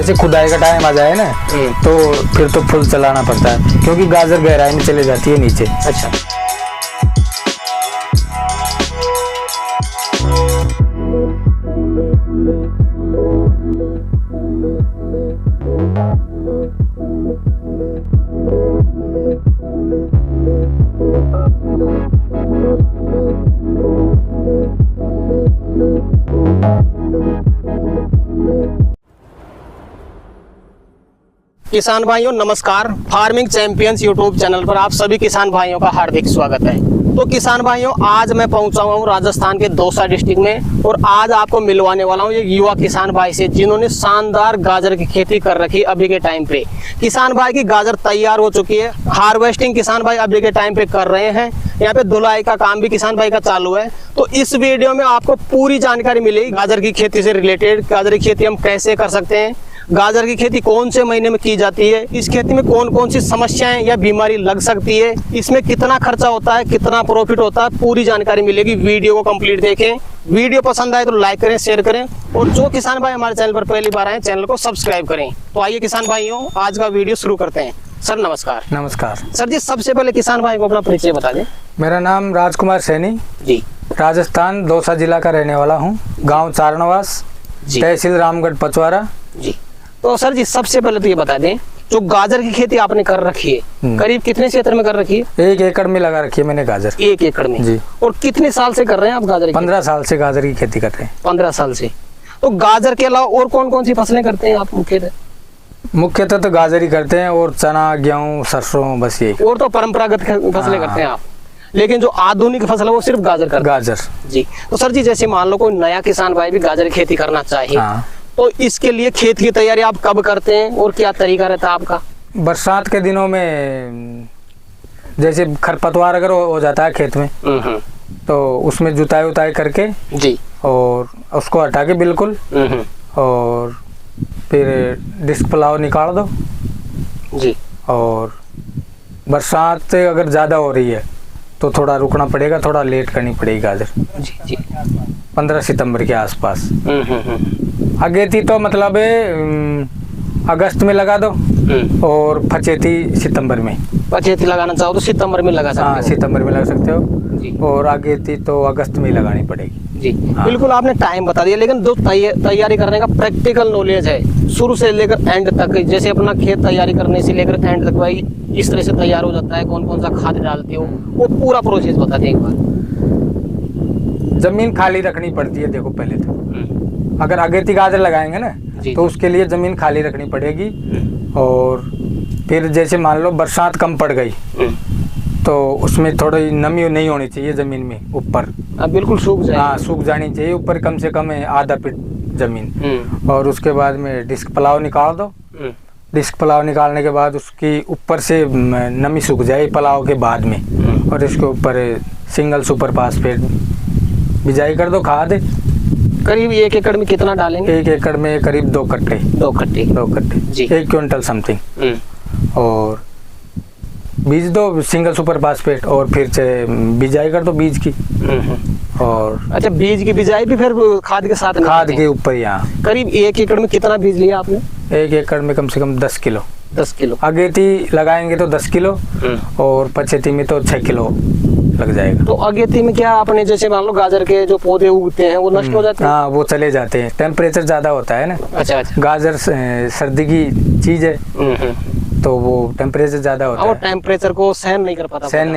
जैसे खुदाई का टाइम आ जाए ना तो फिर तो फुल चलाना पड़ता है, क्योंकि गाजर गहराई में चले जाती है नीचे। अच्छा। किसान भाइयों नमस्कार, फार्मिंग चैंपियंस यूट्यूब चैनल पर आप सभी किसान भाइयों का हार्दिक स्वागत है। तो किसान भाइयों, आज मैं पहुंचा हुआ हूं राजस्थान के दौसा डिस्ट्रिक्ट में और आज आपको मिलवाने वाला हूं एक युवा किसान भाई से जिन्होंने शानदार गाजर की खेती कर रखी अभी के टाइम पे। किसान भाई की गाजर तैयार हो चुकी है, हार्वेस्टिंग किसान भाई अभी के टाइम पे कर रहे हैं, यहाँ पे धुलाई का काम भी किसान भाई का चालू है। तो इस वीडियो में आपको पूरी जानकारी मिलेगी गाजर की खेती से रिलेटेड। गाजर की खेती हम कैसे कर सकते हैं, गाजर की खेती कौन से महीने में की जाती है, इस खेती में कौन कौन सी समस्याएं या बीमारी लग सकती है, इसमें कितना खर्चा होता है, कितना प्रॉफिट होता है, पूरी जानकारी मिलेगी। वीडियो को कंप्लीट देखें। वीडियो पसंद आए तो लाइक करें, शेयर करें और जो किसान भाई हमारे चैनल पर पहली बार आए चैनल को सब्सक्राइब करें। तो आइए किसान भाइयों, आज का वीडियो शुरू करते हैं। सर नमस्कार। नमस्कार सर जी, सबसे पहले किसान भाई को अपना परिचय बता दें। मेरा नाम राजकुमार सैनी जी, राजस्थान दौसा जिला का रहने वाला हूँ। गांव चारणवास, तहसील रामगढ़ पचवारा जी। तो सर जी, सबसे पहले तो ये बता दें, जो गाजर की खेती आपने कर रखी है करीब कितने क्षेत्र में कर रखी है? 1 एकड़ में लगा रखी है मैंने गाजर। 1 एकड़ में जी। और कितने साल से कर रहे हैं आप गाजर की? 15 साल से गाजर की खेती कर रहे हैं। 15 साल से। तो गाजर के अलावा और कौन कौन सी फसलें करते हैं आप मुख्यतः तो गाजर ही करते हैं और चना, गेहूँ, सरसों, बस यही। और तो परंपरागत फसलें करते हैं आप, लेकिन जो आधुनिक फसल है वो सिर्फ गाजर करते हैं। गाजर जी। तो सर जी, जैसे मान लो कोई नया किसान भाई भी गाजर की खेती करना चाहिए, तो इसके लिए खेत की तैयारी आप कब करते हैं और क्या तरीका रहता है आपका? बरसात के दिनों में जैसे खरपतवार अगर हो जाता है खेत में तो उसमें जुताई उताई करके जी और उसको हटा के बिल्कुल, और फिर डिस्क प्लाव निकाल दो जी। और बरसात अगर ज़्यादा हो रही है तो थोड़ा रुकना पड़ेगा, थोड़ा लेट करनी पड़ेगी गाजर जी जी। 15 सितंबर के आसपास। अगेती तो मतलब अगस्त में लगा दो और फचेती सितंबर में। फचेती लगाना चाहो तो सितंबर में लगा सकते हो। हाँ, सितंबर में लगा सकते हो जी। और अगेती तो अगस्त में लगानी पड़ेगी जी। हाँ। बिल्कुल आपने टाइम बता दिया, लेकिन जो तैयारी करने का प्रैक्टिकल नॉलेज है शुरू से लेकर एंड तक, जैसे अपना खेत तैयारी करने से लेकर एंड तक भाई इस तरह से तैयार हो जाता है, कौन कौन सा खाद डालते हो, वो पूरा प्रोसेस बता दें एक बार। जमीन खाली रखनी पड़ती है। देखो पहले तो अगर अगेती गाजर लगाएंगे ना तो उसके लिए जमीन खाली रखनी पड़ेगी। और फिर जैसे मान लो बरसात कम पड़ गई तो उसमें थोड़ी नमी नहीं होनी चाहिए जमीन में, ऊपर बिल्कुल सूख जाए। हाँ, सूख जानी चाहिए ऊपर, कम से कम आधा फीट जमीन। और उसके बाद में डिस्क प्लाव निकाल दो। डिस्क प्लाव निकालने के बाद उसकी ऊपर से नमी सूख जाए प्लाव के बाद में, और इसके ऊपर सिंगल सुपर फास्फेट बिजाई कर दो खाद। करीब 1 एकड़ में कितना डालेंगे? 1 एकड़ में करीब 2 कट्टे जी, 1 क्विंटल समथिंग। और बीज दो सिंगल सुपर फास्फेट और फिर से बिजाई कर दो बीज की। और अच्छा, बीज की बिजाई भी फिर खाद के साथ? खाद के ऊपर। यहाँ करीब 1 एकड़ में कितना बीज लिया आपने? 1 एकड़ में कम से कम 10 किलो। 10 किलो। अगेती लगाएंगे तो 10 किलो और पचेती में तो 6 किलो लग जाएगा। तो अगेती में क्या आपने जैसे मान लो गाजर के जो पौधे उगते हैं वो नष्ट हो जाते हैं? हाँ, वो चले जाते हैं, टेम्परेचर ज्यादा होता है ना। अच्छा। गाजर सर्दी की चीज है तो वो टेम्परेचर ज्यादा होता है, और टेम्परेचर को सहन नहीं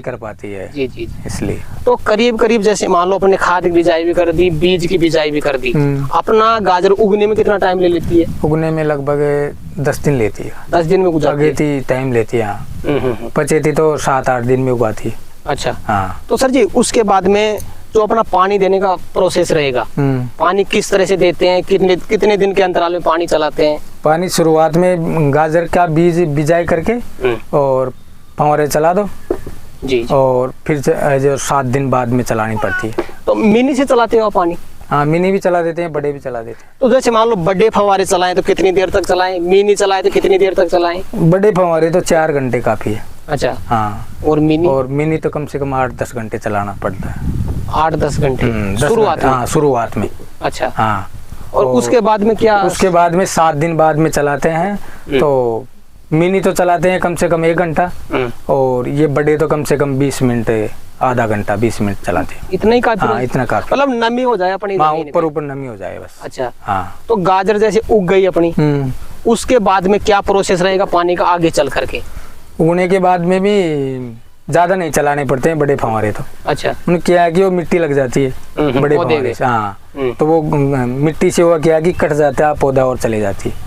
कर पाती है जी जी। इसलिए तो करीब करीब जैसे मान लो अपने खाद की बिजाई भी कर दी, बीज की बिजाई भी कर दी, अपना गाजर उगने में कितना टाइम ले लेती है? उगने में लगभग 10 दिन लेती है। 10 दिन में उग जाती है। अगेती टाइम लेती है। पचेती तो 7-8 दिन में उगाती है। अच्छा। हाँ। तो सर जी, उसके बाद में जो अपना पानी देने का प्रोसेस रहेगा, पानी किस तरह से देते हैं, कितने दिन के अंतराल में पानी चलाते हैं? पानी शुरुआत में गाजर का बीज बिजाई करके और फव्वारे चला दो जी। और फिर जो 7 दिन बाद में चलानी पड़ती है। तो मिनी से चलाते हो पानी? हाँ, मिनी भी चला देते हैं, बड़े भी चला देते हैं। तो जैसे मान लो बड़े फव्वारे चलाएं तो कितनी देर तक चलाएं, मिनी चलाएं तो कितनी देर तक चलाएं? बड़े फव्वारे तो 4 घंटे काफी है। अच्छा। हाँ। और मिनी तो कम से कम 8-10 घंटे चलाना पड़ता है। 8-10 घंटे शुरुआत में? हाँ, शुरुआत में। अच्छा। हाँ, और उसके बाद में क्या? उसके बाद में 7 दिन बाद में चलाते हैं। तो मिनी तो चलाते हैं कम से कम 1 घंटा, और ये बड़े तो कम से कम 20 मिनट, आधा घंटा 20 मिनट चलाते हैं। इतना ही काफी? हाँ, इतना काफी। मतलब नमी हो जाए अपनी, ऊपर नमी हो जाए बस। अच्छा। हाँ। तो गाजर जैसे उग गई अपनी, उसके बाद में क्या प्रोसेस रहेगा पानी का आगे चल करके? उगने के बाद में भी ज्यादा नहीं चलाने पड़ते हैं बड़े फव्वारे तो। अच्छा। उन्हें क्या है कि वो मिट्टी लग जाती है बड़े फव्वारे से। हाँ, तो वो मिट्टी से हुआ क्या कि कट जाता है पौधा और चले जाती है।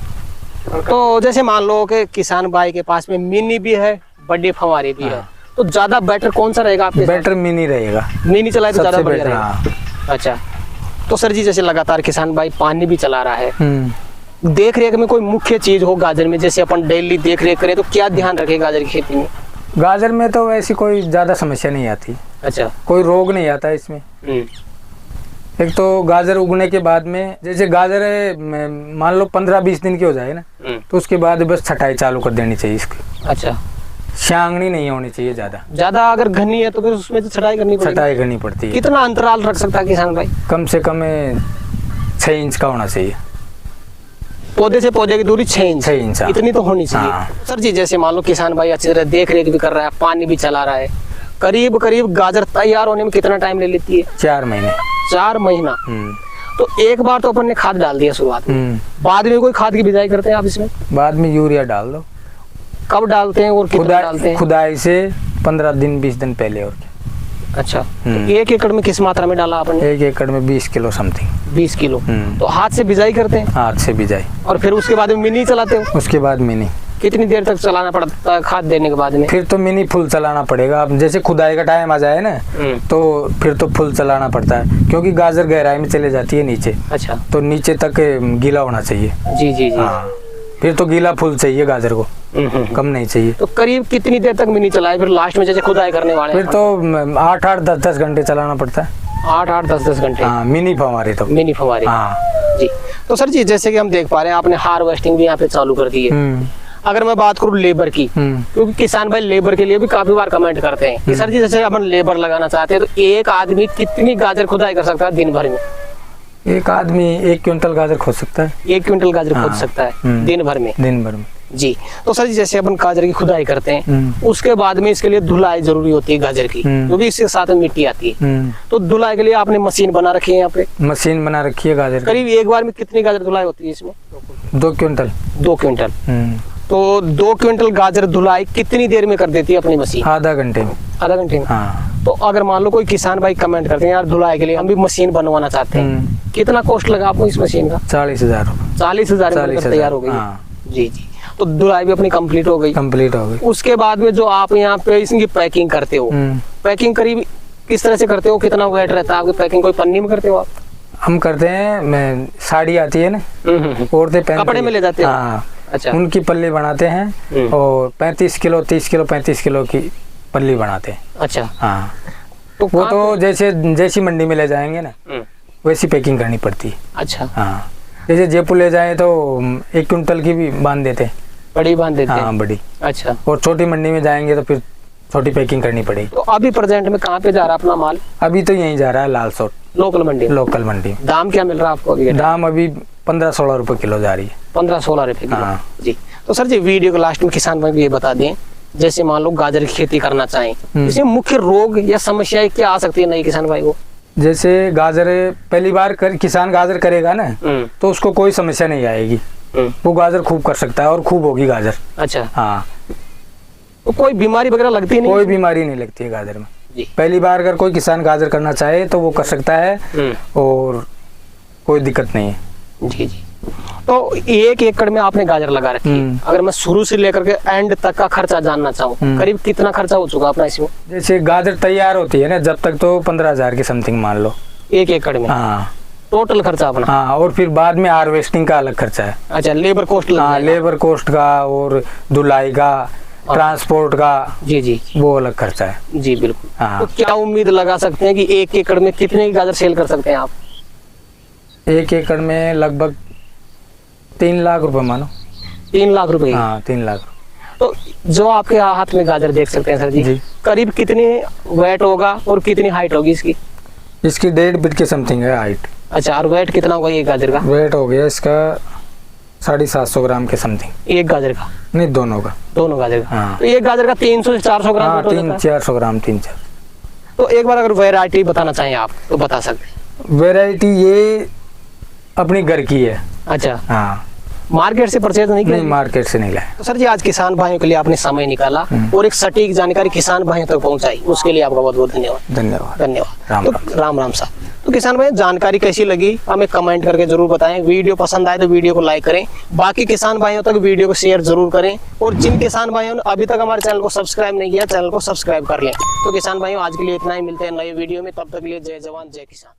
तो जैसे मान लो कि किसान भाई के पास में मिनी भी है, बड़े फव्वारे भी है, तो ज्यादा बेटर कौन सा रहेगा आपके? बेटर मिनी रहेगा। मिनी चलाए तो ज्यादा बढ़िया रहेगा। अच्छा। तो सर जी जैसे लगातार किसान भाई पानी भी चला रहा है, देख रेख में कोई मुख्य चीज हो गाजर में, जैसे अपन डेली देख रेख करें तो क्या ध्यान रखे गाजर की खेती में? गाजर में तो ऐसी कोई ज्यादा समस्या नहीं आती। अच्छा। कोई रोग नहीं आता इसमें। एक तो गाजर उगने के बाद में, जैसे गाजर मान लो 15-20 दिन की हो जाए ना, तो उसके बाद बस छटाई चालू कर देनी चाहिए इसकी। अच्छा। श्यांगनी नहीं होनी चाहिए ज्यादा अगर घनी है तो फिर उसमें तो छटाई करनी पड़ती है। कितना अंतराल रख सकता है किसान भाई? कम से कम 6 इंच का होना चाहिए। पौधे से पौधे की दूरी 6 इंच इतनी तो होनी चाहिए। हाँ। सर जी जैसे मान लो किसान भाई अच्छी तरह देख रेख भी कर रहा है, पानी भी चला रहा है, करीब करीब गाजर तैयार होने में कितना टाइम ले लेती है? 4 महीने। 4 महीना। तो एक बार तो अपन ने खाद डाल दिया शुरुआत में, बाद में कोई खाद की बिजाई करते हैं आप इसमें? बाद में यूरिया डाल दो। कब डालते हैं और कितना डालते हैं? खुदाई से 15 दिन 20 दिन पहले। और अच्छा। तो 1 एकड़ में किस मात्रा में डाला आपने? 1 एकड़ में 20 किलो समथिंग। 20 किलो। तो हाथ से बिजाई करते हैं? हाथ से बिजाई। और फिर उसके बाद में मिनी चलाते हो? उसके बाद मिनी। कितनी देर तक चलाना पड़ता है खाद देने के बाद में? फिर तो मिनी फुल चलाना पड़ेगा। अब जैसे खुदाई का टाइम आ जाए ना, तो फिर तो फुल चलाना पड़ता है, क्योंकि गाजर गहराई में चले जाती है नीचे। अच्छा। तो नीचे तक गीला होना चाहिए। जी जी जी। हाँ, फिर तो गीला फुल चाहिए गाजर को, कम नहीं चाहिए। तो करीब कितनी देर तक मिनी चलाए फिर लास्ट में जैसे खुदाई करने वाले? फिर तो 8-8 10-10 घंटे चलाना पड़ता है। 8-8 10-10 घंटे। हाँ, मिनी फव्वारे तो। मिनी फव्वारे। हाँ जी। तो सर जी जैसे कि हम देख पा रहे हैं आपने हार्वेस्टिंग भी यहाँ पे चालू कर दी है। अगर मैं बात करूँ लेबर की, क्योंकि किसान भाई लेबर के लिए भी काफी बार कमेंट करते हैं कि सर जी जैसे अपन लेबर लगाना चाहते हैं तो एक आदमी कितनी गाजर खुदाई कर सकता है दिन भर में? एक आदमी 1 क्विंटल गाजर खोद सकता है। 1 क्विंटल गाजर खोद सकता है दिन भर में? दिन भर में जी। तो सर जी जैसे अपन गाजर की खुदाई करते हैं, उसके बाद में इसके लिए धुलाई जरूरी होती है गाजर की, क्योंकि इसके साथ में मिट्टी आती है। तो धुलाई के लिए आपने मशीन बना रखी है यहाँ पे? मशीन बना रखी है गाजर। करीब एक बार में कितनी गाजर धुलाई होती है इसमें? 2 क्विंटल। 2 क्विंटल। तो 2 क्विंटल गाजर धुलाई कितनी देर में कर देती है अपनी मशीन? आधा घंटे में। आधा घंटे में। हाँ। तो अगर मान लो कोई किसान भाई कमेंट करते हैं यार धुलाई के लिए हम भी मशीन बनवाना चाहते हैं, कितना कॉस्ट लगा आपको इस मशीन का? 40,000। 40,000 में तैयार हो गई? हाँ। जी जी। तो धुलाई भी अपनी कंप्लीट हो गई? कंप्लीट हो गई। उसके बाद में जो आप यहाँ पे इसकी पैकिंग करते हो, पैकिंग करीब किस तरह से करते हो? कितना वेट रहता है आपकी पैकिंग? कोई पन्नी में करते हो आप? हम करते हैं, मैं साड़ी आती है ना, औरतें पहनती कपड़े में ले जाते हैं। हाँ। अच्छा। उनकी पल्ली बनाते हैं और 35 किलो 30 किलो 35 किलो की पल्ली बनाते हैं। अच्छा। हाँ। तो वो तो जैसी मंडी में ले जाएंगे ना वैसी पैकिंग करनी पड़ती है। अच्छा। हाँ। जैसे जयपुर ले जाए तो 1 क्विंटल की भी बांध देते हैं। बड़ी बांध देते हैं? हाँ, बड़ी। अच्छा। और छोटी मंडी में जाएंगे तो फिर छोटी पैकिंग करनी पड़ेगी। तो अभी प्रेजेंट में कहाँ पे जा रहा है अपना माल? अभी तो यहीं जा रहा है लालसोट लोकल मंडी। लोकल मंडी। दाम क्या मिल रहा है आपको अभी? दाम अभी 15-16 रुपए किलो जा रही है। 15-16 रुपए किलो। हाँ। जी। तो सर जी वीडियो के लास्ट में किसान भाई ये बता दें, जैसे मान लो गाजर की खेती करना चाहें, इसमें मुख्य रोग या समस्याएं क्या आ सकती है नई किसान भाई को? जैसे गाजर पहली बार किसान गाजर करेगा ना, तो उसको कोई समस्या नहीं आएगी, वो गाजर खूब कर सकता है और खूब होगी गाजर। अच्छा। हाँ। तो कोई बीमारी वगैरह लगती नहीं? कोई बीमारी नहीं लगती है गाजर में। पहली बार अगर कोई किसान गाजर करना चाहे तो वो कर सकता है और कोई दिक्कत नहीं है। जी जी। तो 1 एकड़ में आपने गाजर लगा रखी है, अगर मैं शुरू से लेकर के एंड तक का खर्चा जानना चाहूँ, करीब कितना खर्चा हो चुका अपना इसमें? जैसे गाजर तैयार होती है ना जब तक तो 15,000 के समथिंग मान लो 1 एकड़ में। हाँ। टोटल खर्चा अपना? हाँ। और फिर बाद में हार्वेस्टिंग का अलग खर्चा है। अच्छा। Labour cost? हाँ, लेबर कोस्ट का और धुलाई का, ट्रांसपोर्ट का। जी जी। वो अलग खर्चा है। जी बिल्कुल। हाँ। तो क्या उम्मीद लगा सकते हैं कि 1 एकड़ में कितने गाजर सेल कर सकते हैं आप? 1 एकड़ में लगभग 3 लाख रुपए मानो। 3 लाख रुपए? हाँ, 3 लाख। तो जो आपके हाथ में गाजर देख सकते हैं सर जी, करीब कितनी वेट होगा और कितनी हाइट होगी इसकी? इसकी 1.5 फीट के समथिंग है हाइट। अच्छा, और वेट कितना होगा ये गाजर का? वेट हो गया इसका 750 ग्राम के समथिंग। एक गाजर का? नहीं, दोनों का। दोनों गाजर का। हाँ। तो एक गाजर का 300 से 400 ग्राम? हाँ, 300-400 ग्राम, 3-4। तो एक बार अगर वैरायटी बताना चाहें आप तो बता सकते हैं। वैरायटी ये अपनी घर की है। अच्छा। हाँ, मार्केट से परचेज नहीं किया? नहीं, मार्केट से नहीं लाया। तो सर जी, आज किसान भाइयों के लिए आपने समय निकाला और एक सटीक जानकारी किसान भाइयों तक पहुंचाई, उसके लिए आपका बहुत बहुत धन्यवाद। धन्यवाद। धन्यवाद। राम तो राम। राम राम साहब। तो किसान भाई, जानकारी कैसी लगी हमें कमेंट करके जरूर बताएं। वीडियो पसंद आए तो वीडियो को लाइक करें, बाकी किसान भाइयों तक वीडियो को शेयर जरूर करें, और जिन किसान भाइयों ने अभी तक हमारे चैनल को सब्सक्राइब नहीं किया, चैनल को सब्सक्राइब कर लें। तो किसान भाइयों, आज के लिए इतना ही, मिलते हैं नए वीडियो में, तब तक के लिए जय जवान जय किसान।